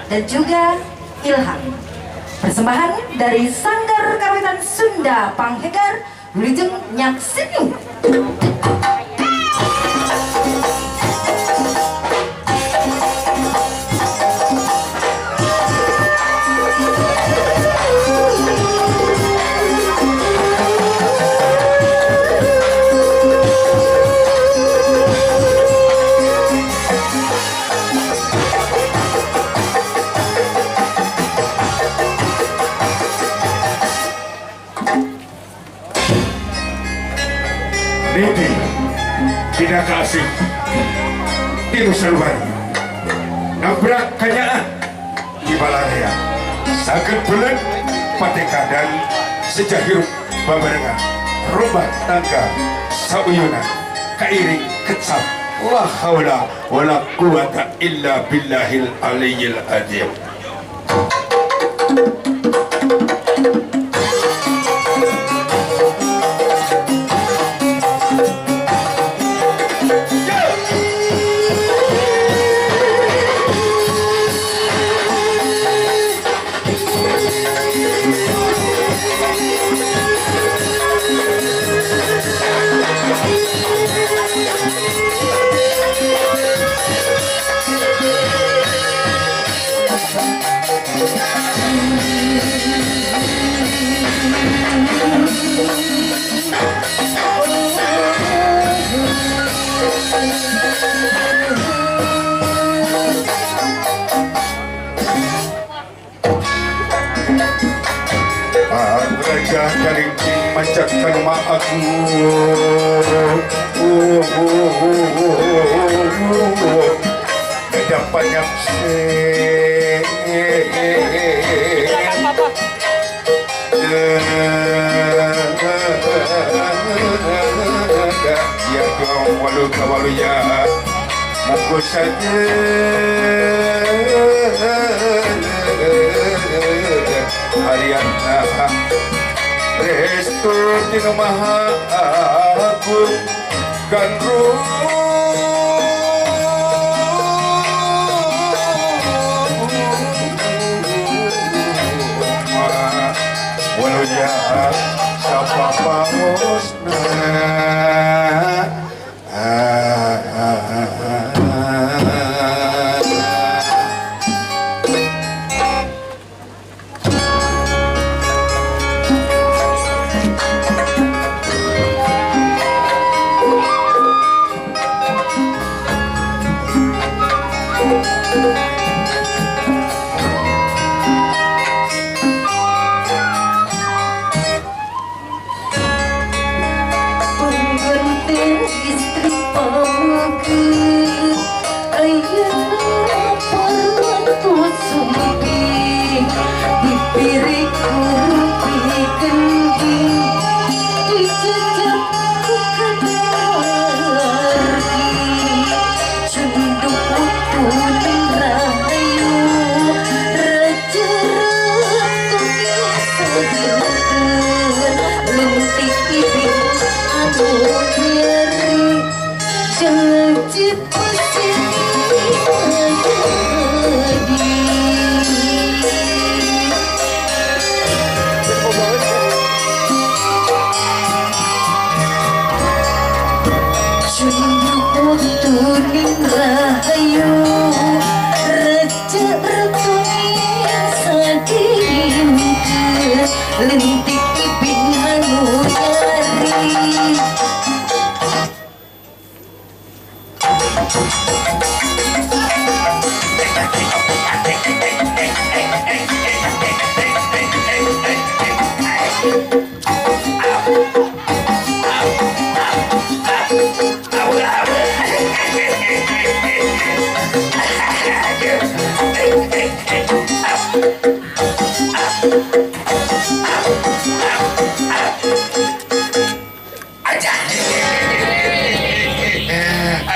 dan juga Ilham. Persembahan dari Sanggar Kawitan Sunda Panghegar Wilujeng Nyaksini. Niti tidak kasih tiru saluran nabrak kanyaan di balarea saged bulan pateka dan sejahirup babarengan rumah tangga sauyunan kairing kecap la haula wala quwata illa billahil aliyyil azim. Raja Karingking manjatkan ma'aku Ada banyak ya dong walu kawalu ya monggo saja Haryana Restu Dina Maha Agung Gandru walau ya sapa pausna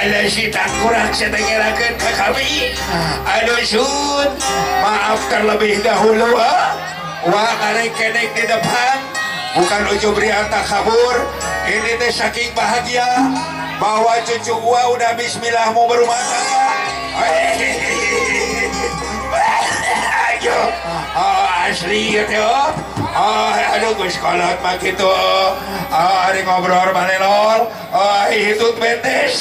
Ada si tak kurang sedengerakan ke kami. Aduh sun, maafkan lebih dahulu wah karek-karek di depan bukan ujung riata kabur. Ini teh saking bahagia bahwa cucu gua udah bismillah mau berumah tangga. asli ya teh. Aduh Gus kolot mah gitu. Ari ngobrol manelol. Hitut betes.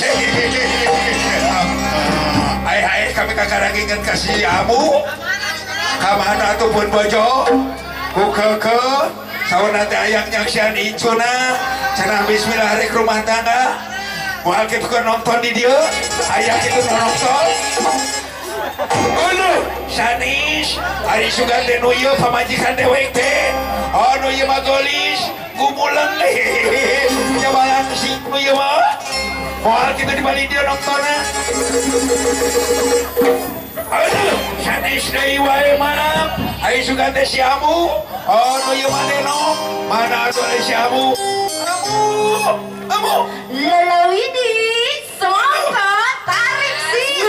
Hai kami kakarangingan kasih amu. Kamana atuh pun bojo. Ku keke. Sawana teh aya nyaksian icuna. Cenah bismillah rek rumah tangga. Moal kitu nonton di dieu. Aya kitu nonton. Ulu, sanis, hari sugan teh nu ieu pamajikan dewek teh. Nu ieu mah golis, gumuleung leh. Nyabalan si nu ieu mah. Moal kitu di bali dia nontonna. Ulu, sanis deui wae maaf. Hari sugan teh si amu. Nu ieu mah denok. Mana atuh si amu? Amu. Lelawidi, songko, tarik sih.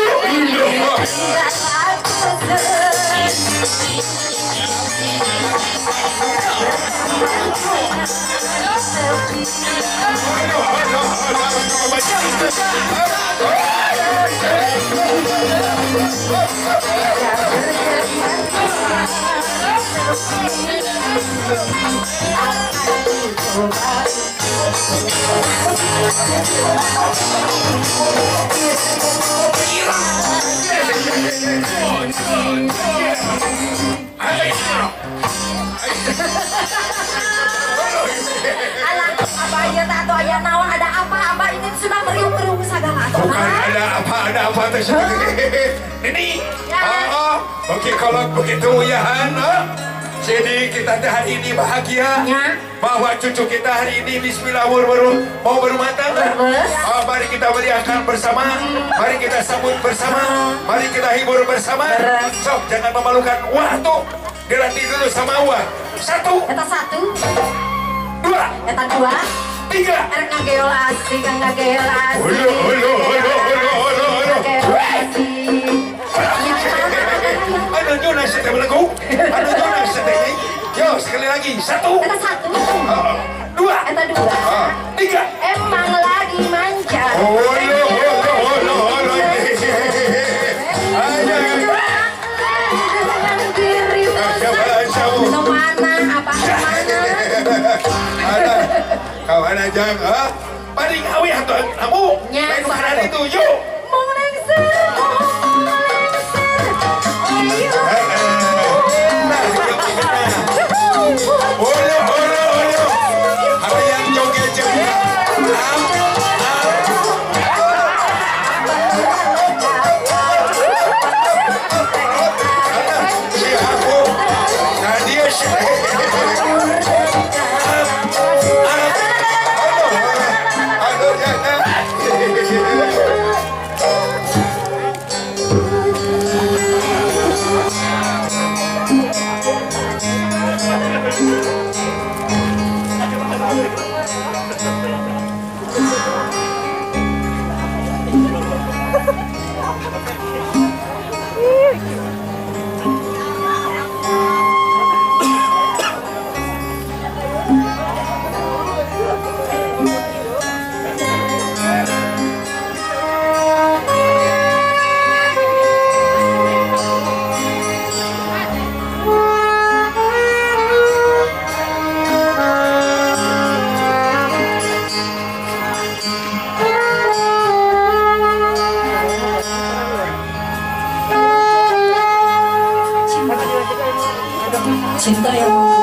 Ada apa ini sudah meriung-meriung segala. Bukan ada apa teh ini. Oke kalau begitu ya jadi kita hari ini bahagia bahwa cucu kita hari ini bismillah mau berumah tangga. Mari kita beriakan bersama, mari kita sambut bersama, mari kita hibur bersama. Sok jangan memalukan. Wah tuh dilatih dulu sama Wah. 1 Eta 1 2 Eta 2 3 Erek ngageol asik, ngageol asik. Hulu. Anu Jonas teh melengkung. Anu Jonas teh. Yo sekali lagi. 1 Eta 1 2 Eta 2 3 Emang lagi manja. Hulu. Kawan aja, paling awi atau kamu main makanan itu, yuk. Mau lengser. Olo. Apa yang joget juga? Si aku, Nadia si. Cinta yang